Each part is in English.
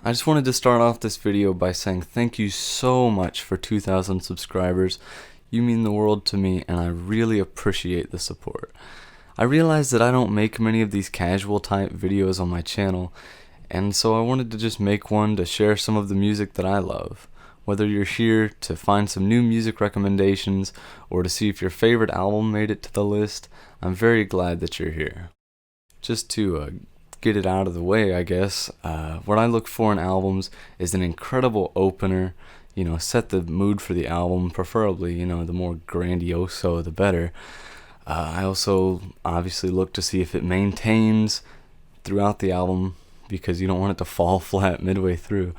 I just wanted to start off this video by saying thank you so much for 2,000 subscribers. You mean the world to me, and I really appreciate the support. I realize that I don't make many of these casual type videos on my channel, and so I wanted to just make one to share some of the music that I love. Whether you're here to find some new music recommendations or to see if your favorite album made it to the list, I'm very glad that you're here. Just to get it out of the way, I guess, what I look for in albums is an incredible opener, set the mood for the album, preferably, the more grandioso the better. I also obviously look to see if it maintains throughout the album, because you don't want it to fall flat midway through.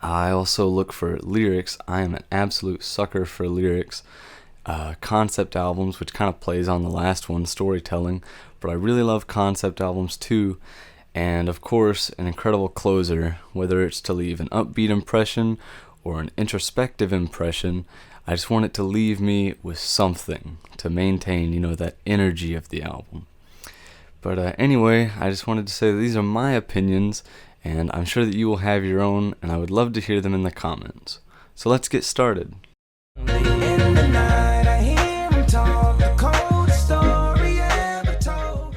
I also look for lyrics. I am an absolute sucker for lyrics. Concept albums, which kind of plays on the last one, storytelling, but I really love concept albums too. And of course, an incredible closer, whether it's to leave an upbeat impression or an introspective impression. I just want it to leave me with something to maintain, that energy of the album. But anyway, I just wanted to say that these are my opinions, and I'm sure that you will have your own, and I would love to hear them in the comments. So let's get started.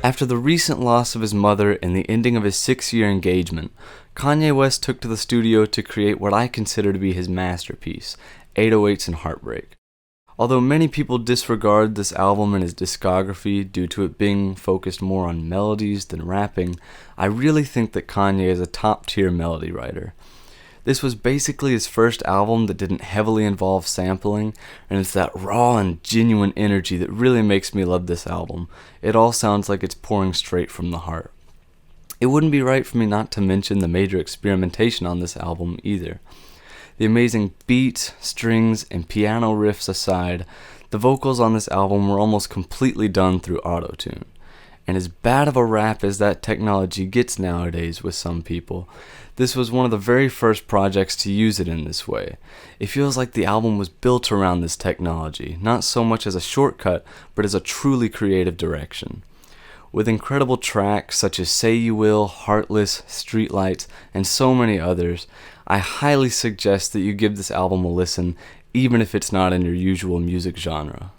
After the recent loss of his mother and the ending of his 6-year engagement, Kanye West took to the studio to create what I consider to be his masterpiece, 808s and Heartbreak. Although many people disregard this album and his discography due to it being focused more on melodies than rapping, I really think that Kanye is a top-tier melody writer. This was basically his first album that didn't heavily involve sampling, and it's that raw and genuine energy that really makes me love this album. It all sounds like it's pouring straight from the heart. It wouldn't be right for me not to mention the major experimentation on this album either. The amazing beats, strings, and piano riffs aside, the vocals on this album were almost completely done through auto-tune. And as bad of a rap as that technology gets nowadays with some people, this was one of the very first projects to use it in this way. It feels like the album was built around this technology, not so much as a shortcut, but as a truly creative direction. With incredible tracks such as Say You Will, Heartless, Streetlights, and so many others, I highly suggest that you give this album a listen, even if it's not in your usual music genre.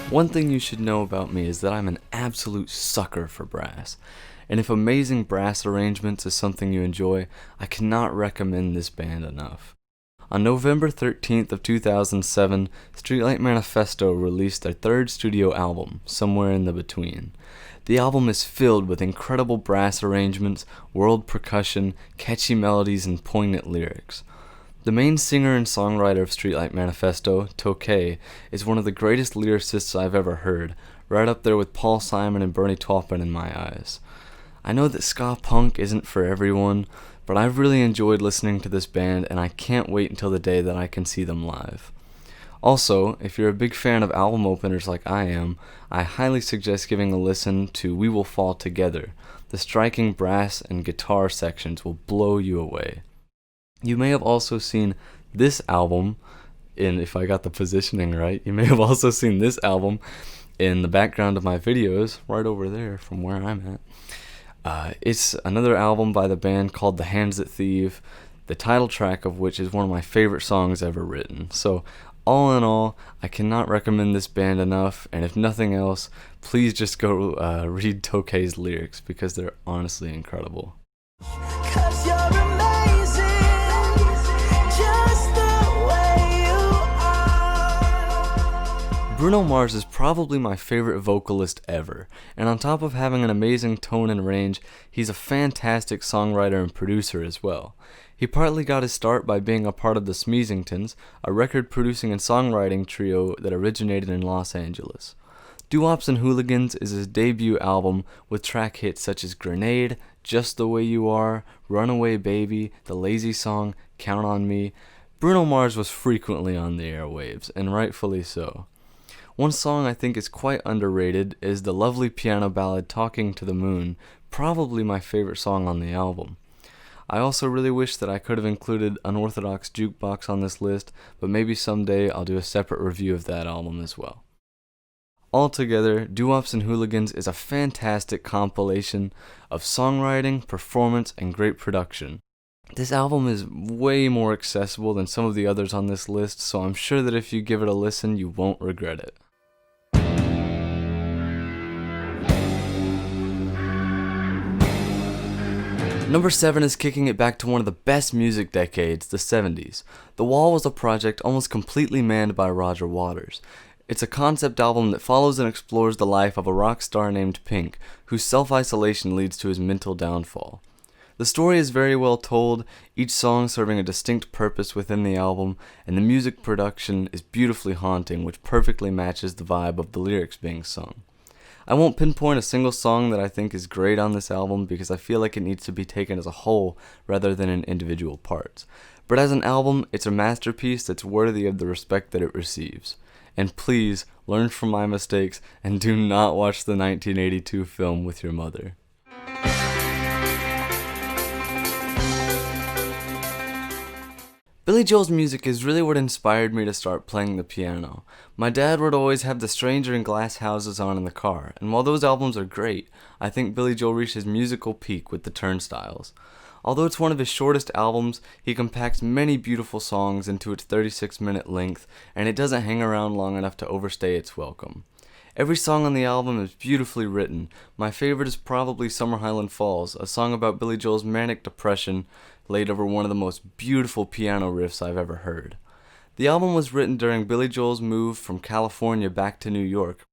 One thing you should know about me is that I'm an absolute sucker for brass, and if amazing brass arrangements is something you enjoy, I cannot recommend this band enough. On November 13th of 2007, Streetlight Manifesto released their third studio album, Somewhere in the Between. The album is filled with incredible brass arrangements, world percussion, catchy melodies, and poignant lyrics. The main singer and songwriter of Streetlight Manifesto, Tokay, is one of the greatest lyricists I've ever heard, right up there with Paul Simon and Bernie Taupin in my eyes. I know that ska punk isn't for everyone, but I've really enjoyed listening to this band, and I can't wait until the day that I can see them live. Also, if you're a big fan of album openers like I am, I highly suggest giving a listen to We Will Fall Together. The striking brass and guitar sections will blow you away. You may have also seen this album if I got the positioning right, you may have also seen this album in the background of my videos, right over there from where I'm at. It's another album by the band called The Hands That Thieve, the title track of which is one of my favorite songs ever written. So, all in all, I cannot recommend this band enough, and if nothing else, please just go read Tokay's lyrics, because they're honestly incredible. Bruno Mars is probably my favorite vocalist ever, and on top of having an amazing tone and range, he's a fantastic songwriter and producer as well. He partly got his start by being a part of the Smeezingtons, a record-producing and songwriting trio that originated in Los Angeles. Doo-Wops and Hooligans is his debut album with track hits such as Grenade, Just the Way You Are, Runaway Baby, The Lazy Song, Count on Me. Bruno Mars was frequently on the airwaves, and rightfully so. One song I think is quite underrated is the lovely piano ballad Talking to the Moon, probably my favorite song on the album. I also really wish that I could have included Unorthodox Jukebox on this list, but maybe someday I'll do a separate review of that album as well. Altogether, Doo-Wops and Hooligans is a fantastic compilation of songwriting, performance, and great production. This album is way more accessible than some of the others on this list, so I'm sure that if you give it a listen, you won't regret it. Number 7 is kicking it back to one of the best music decades, the 70s. The Wall was a project almost completely manned by Roger Waters. It's a concept album that follows and explores the life of a rock star named Pink, whose self-isolation leads to his mental downfall. The story is very well told, each song serving a distinct purpose within the album, and the music production is beautifully haunting, which perfectly matches the vibe of the lyrics being sung. I won't pinpoint a single song that I think is great on this album because I feel like it needs to be taken as a whole rather than in individual parts. But as an album, it's a masterpiece that's worthy of the respect that it receives. And please, learn from my mistakes and do not watch the 1982 film with your mother. Billy Joel's music is really what inspired me to start playing the piano. My dad would always have The Stranger and Glass Houses on in the car, and while those albums are great, I think Billy Joel reached his musical peak with the Turnstiles. Although it's one of his shortest albums, he compacts many beautiful songs into its 36-minute length, and it doesn't hang around long enough to overstay its welcome. Every song on the album is beautifully written. My favorite is probably Summer Highland Falls, a song about Billy Joel's manic depression laid over one of the most beautiful piano riffs I've ever heard. The album was written during Billy Joel's move from California back to New York,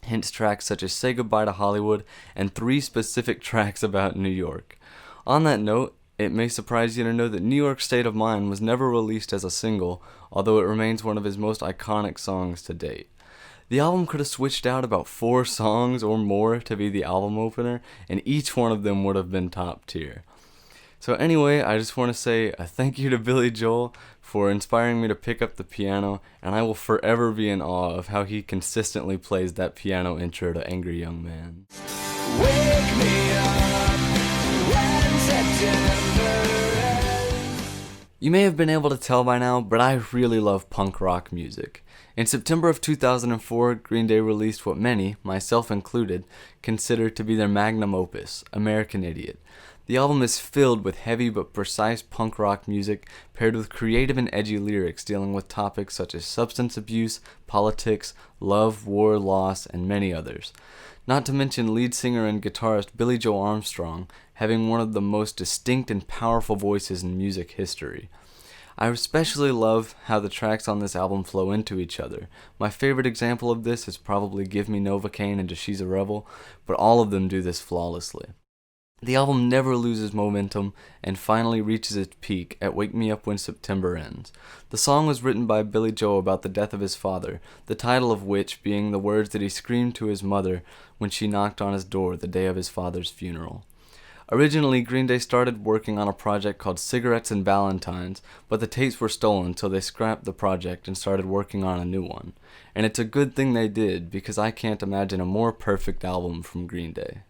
hence tracks such as Say Goodbye to Hollywood and 3 specific tracks about New York. On that note, it may surprise you to know that New York State of Mind was never released as a single, although it remains one of his most iconic songs to date. The album could have switched out about 4 songs or more to be the album opener, and each one of them would have been top tier. So anyway, I just want to say a thank you to Billy Joel for inspiring me to pick up the piano, and I will forever be in awe of how he consistently plays that piano intro to Angry Young Man. Wake me up when September ends. You may have been able to tell by now, but I really love punk rock music. In September of 2004, Green Day released what many, myself included, consider to be their magnum opus, American Idiot. The album is filled with heavy but precise punk rock music paired with creative and edgy lyrics dealing with topics such as substance abuse, politics, love, war, loss, and many others. Not to mention lead singer and guitarist Billie Joe Armstrong having one of the most distinct and powerful voices in music history. I especially love how the tracks on this album flow into each other. My favorite example of this is probably Give Me Novocaine and Just She's a Rebel, but all of them do this flawlessly. The album never loses momentum and finally reaches its peak at Wake Me Up When September Ends. The song was written by Billie Joe about the death of his father, the title of which being the words that he screamed to his mother when she knocked on his door the day of his father's funeral. Originally, Green Day started working on a project called Cigarettes and Valentines, but the tapes were stolen, so they scrapped the project and started working on a new one. And it's a good thing they did, because I can't imagine a more perfect album from Green Day.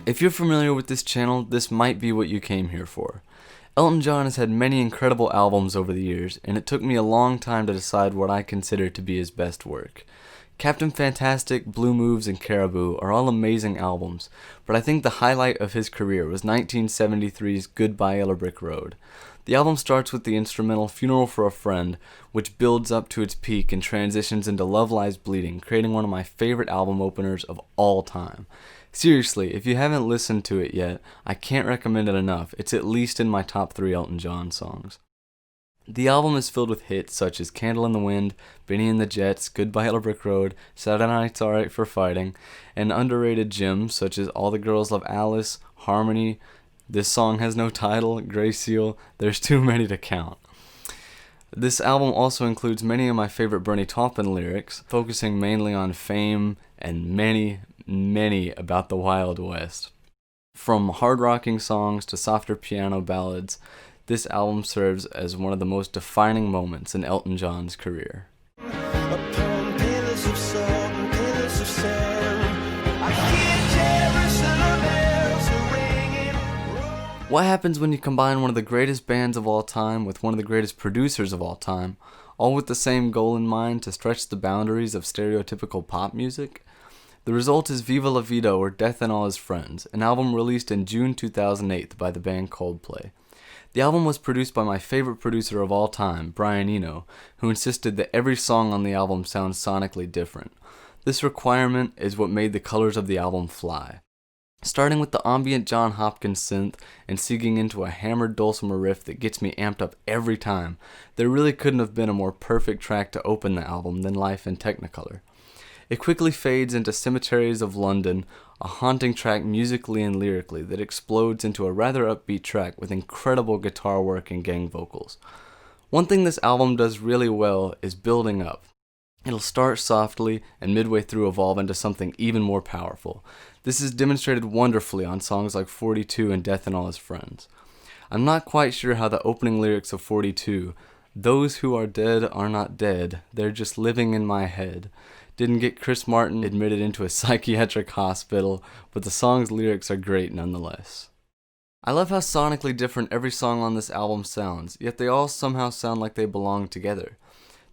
If you're familiar with this channel, this might be what you came here for. Elton John has had many incredible albums over the years, and it took me a long time to decide what I consider to be his best work. Captain Fantastic, Blue Moves, and Caribou are all amazing albums, but I think the highlight of his career was 1973's Goodbye Yellow Brick Road. The album starts with the instrumental Funeral for a Friend, which builds up to its peak and transitions into Love Lies Bleeding, creating one of my favorite album openers of all time. Seriously, if you haven't listened to it yet, I can't recommend it enough. It's at least in my top 3 Elton John songs. The album is filled with hits such as Candle in the Wind, Benny and the Jets, Goodbye Yellow Brick Road, Saturday Night's Alright for Fighting, and underrated gems such as All the Girls Love Alice, Harmony, This Song Has No Title, Grey Seal. There's too many to count. This album also includes many of my favorite Bernie Taupin lyrics, focusing mainly on fame and many about the Wild West. From hard-rocking songs to softer piano ballads, this album serves as one of the most defining moments in Elton John's career. Upon pillars of salt and pillars of sand, I hear Jerusalem bells ringing. What happens when you combine one of the greatest bands of all time with one of the greatest producers of all time, all with the same goal in mind to stretch the boundaries of stereotypical pop music? The result is Viva La Vida, or Death and All His Friends, an album released in June 2008 by the band Coldplay. The album was produced by my favorite producer of all time, Brian Eno, who insisted that every song on the album sounds sonically different. This requirement is what made the colors of the album fly. Starting with the ambient John Hopkins synth and seguing into a hammered dulcimer riff that gets me amped up every time, there really couldn't have been a more perfect track to open the album than Life in Technicolor. It quickly fades into Cemeteries of London, a haunting track musically and lyrically that explodes into a rather upbeat track with incredible guitar work and gang vocals. One thing this album does really well is building up. It'll start softly and midway through evolve into something even more powerful. This is demonstrated wonderfully on songs like 42 and Death and All His Friends. I'm not quite sure how the opening lyrics of 42, "Those who are dead are not dead, they're just living in my head," didn't get Chris Martin admitted into a psychiatric hospital, but the song's lyrics are great nonetheless. I love how sonically different every song on this album sounds, yet they all somehow sound like they belong together.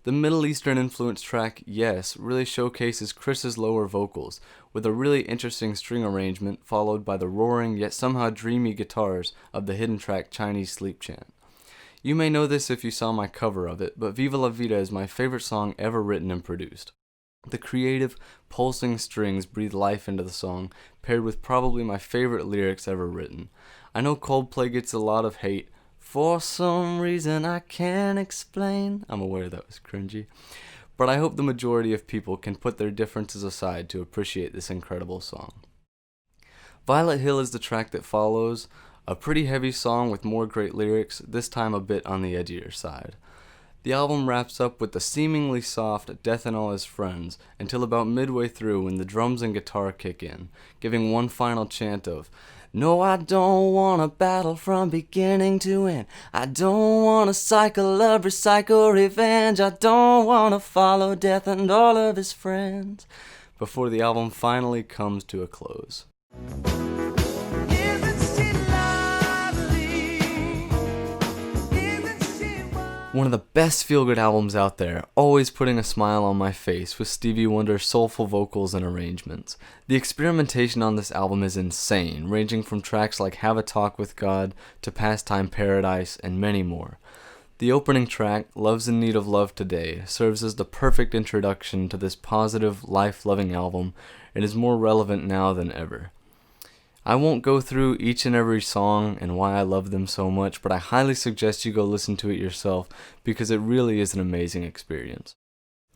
The Middle Eastern influence track, Yes, really showcases Chris's lower vocals, with a really interesting string arrangement followed by the roaring yet somehow dreamy guitars of the hidden track Chinese Sleep Chant. You may know this if you saw my cover of it, but Viva La Vida is my favorite song ever written and produced. The creative, pulsing strings breathe life into the song, paired with probably my favorite lyrics ever written. I know Coldplay gets a lot of hate, for some reason I can't explain. I'm aware that was cringy. But I hope the majority of people can put their differences aside to appreciate this incredible song. Violet Hill is the track that follows, a pretty heavy song with more great lyrics, this time a bit on the edgier side. The album wraps up with the seemingly soft Death and All His Friends until about midway through when the drums and guitar kick in, giving one final chant of, "No, I don't want a battle from beginning to end. I don't want a cycle of recycle revenge. I don't want to follow death and all of his friends," before the album finally comes to a close. One of the best feel-good albums out there, always putting a smile on my face with Stevie Wonder's soulful vocals and arrangements. The experimentation on this album is insane, ranging from tracks like Have a Talk with God to Pastime Paradise and many more. The opening track, Love's in Need of Love Today, serves as the perfect introduction to this positive, life-loving album and is more relevant now than ever. I won't go through each and every song and why I love them so much, but I highly suggest you go listen to it yourself because it really is an amazing experience.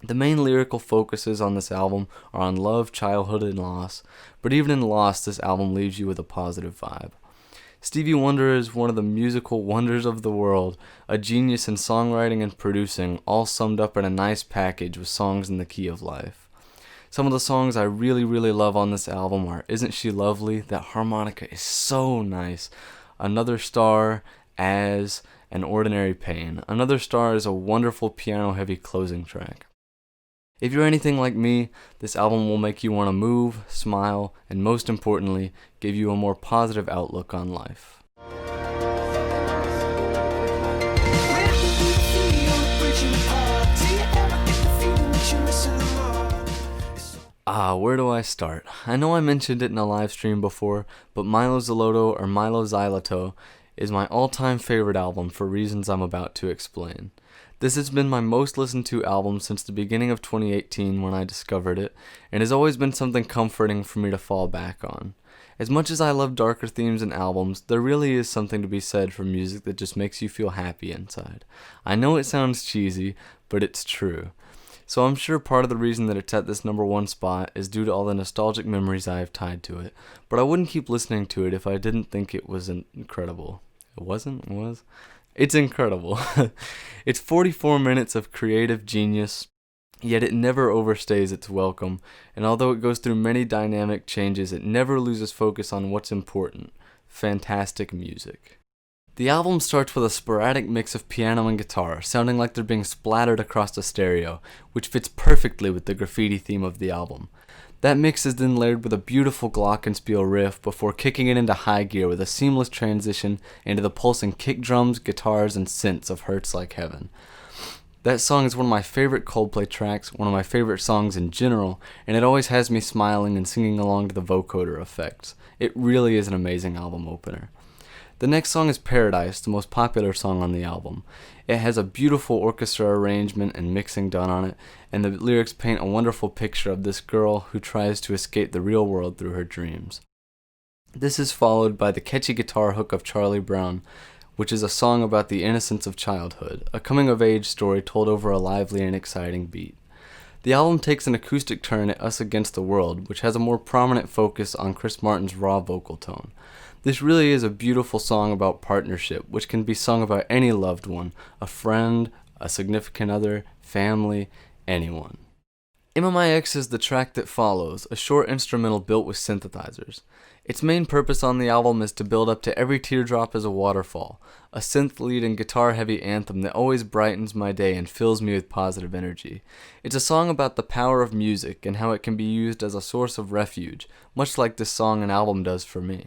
The main lyrical focuses on this album are on love, childhood, and loss, but even in loss, this album leaves you with a positive vibe. Stevie Wonder is one of the musical wonders of the world, a genius in songwriting and producing, all summed up in a nice package with songs in the key of life. Some of the songs I really love on this album are Isn't She Lovely? That harmonica is so nice. Another Star, As, and Ordinary Pain. Another Star is a wonderful piano-heavy closing track. If you're anything like me, this album will make you want to move, smile, and most importantly, give you a more positive outlook on life. Where do I start? I know I mentioned it in a live stream before, but Milo Xylito or Milo Xyloto is my all-time favorite album for reasons I'm about to explain. This has been my most listened to album since the beginning of 2018 when I discovered it, and has always been something comforting for me to fall back on. As much as I love darker themes in albums, there really is something to be said for music that just makes you feel happy inside. I know it sounds cheesy, but it's true. So I'm sure part of the reason that it's at this number one spot is due to all the nostalgic memories I have tied to it, but I wouldn't keep listening to it if I didn't think it was incredible. It wasn't? It was? It's incredible. It's 44 minutes of creative genius, yet it never overstays its welcome, and although it goes through many dynamic changes, it never loses focus on what's important: fantastic music. The album starts with a sporadic mix of piano and guitar, sounding like they're being splattered across the stereo, which fits perfectly with the graffiti theme of the album. That mix is then layered with a beautiful glockenspiel riff before kicking it into high gear with a seamless transition into the pulsing kick drums, guitars, and synths of Hurts Like Heaven. That song is one of my favorite Coldplay tracks, one of my favorite songs in general, and it always has me smiling and singing along to the vocoder effects. It really is an amazing album opener. The next song is Paradise, the most popular song on the album. It has a beautiful orchestra arrangement and mixing done on it, and the lyrics paint a wonderful picture of this girl who tries to escape the real world through her dreams. This is followed by the catchy guitar hook of Charlie Brown, which is a song about the innocence of childhood, a coming-of-age story told over a lively and exciting beat. The album takes an acoustic turn at Us Against the World, which has a more prominent focus on Chris Martin's raw vocal tone. This really is a beautiful song about partnership, which can be sung about any loved one, a friend, a significant other, family, anyone. Emma My Ex is the track that follows, a short instrumental built with synthesizers. Its main purpose on the album is to build up to Every Teardrop is a Waterfall, a synth lead and guitar-heavy anthem that always brightens my day and fills me with positive energy. It's a song about the power of music and how it can be used as a source of refuge, much like this song and album does for me.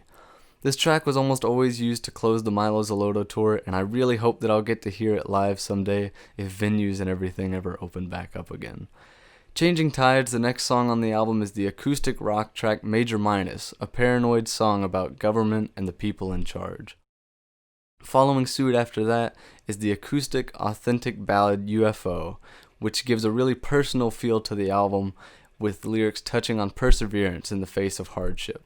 This track was almost always used to close the Milo Xylito tour, and I really hope that I'll get to hear it live someday if venues and everything ever open back up again. Changing Tides, the next song on the album, is the acoustic rock track Major Minus, a paranoid song about government and the people in charge. Following suit after that is the acoustic, authentic ballad UFO, which gives a really personal feel to the album, with lyrics touching on perseverance in the face of hardship.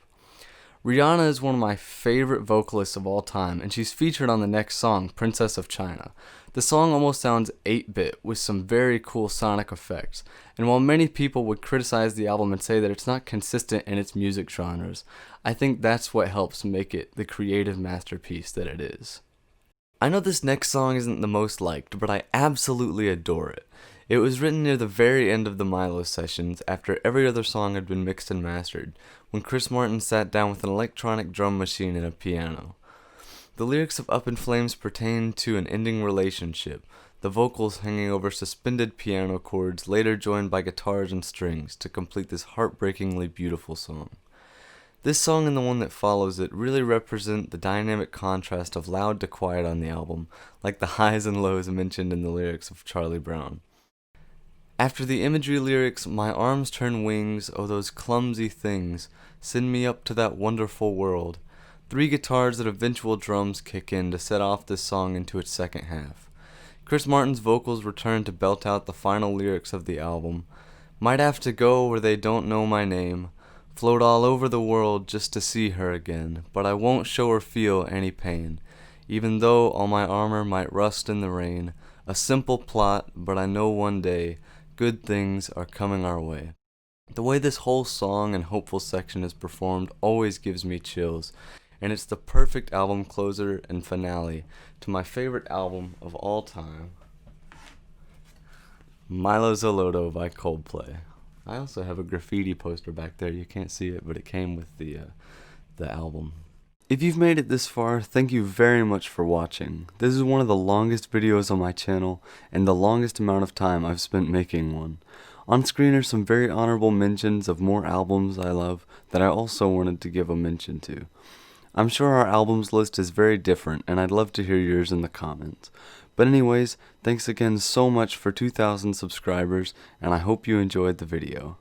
Rihanna is one of my favorite vocalists of all time, and she's featured on the next song, Princess of China. The song almost sounds 8-bit, with some very cool sonic effects, and while many people would criticize the album and say that it's not consistent in its music genres, I think that's what helps make it the creative masterpiece that it is. I know this next song isn't the most liked, but I absolutely adore it. It was written near the very end of the Mylo sessions, after every other song had been mixed and mastered, when Chris Martin sat down with an electronic drum machine and a piano. The lyrics of Up in Flames pertain to an ending relationship, the vocals hanging over suspended piano chords later joined by guitars and strings to complete this heartbreakingly beautiful song. This song and the one that follows it really represent the dynamic contrast of loud to quiet on the album, like the highs and lows mentioned in the lyrics of Charlie Brown. After the imagery lyrics, my arms turn wings, oh those clumsy things, send me up to that wonderful world. 3 guitars and eventual drums kick in to set off this song into its second half. Chris Martin's vocals return to belt out the final lyrics of the album. Might have to go where they don't know my name, float all over the world just to see her again, but I won't show or feel any pain, even though all my armor might rust in the rain. A simple plot, but I know one day good things are coming our way. The way this whole song and hopeful section is performed always gives me chills, and it's the perfect album closer and finale to my favorite album of all time, Milo Xylito by Coldplay. I also have a graffiti poster back there. You can't see it, but it came with the album. If you've made it this far, thank you very much for watching. This is one of the longest videos on my channel, and the longest amount of time I've spent making one. On screen are some very honorable mentions of more albums I love that I also wanted to give a mention to. I'm sure our albums list is very different, and I'd love to hear yours in the comments. But anyways, thanks again so much for 2,000 subscribers, and I hope you enjoyed the video.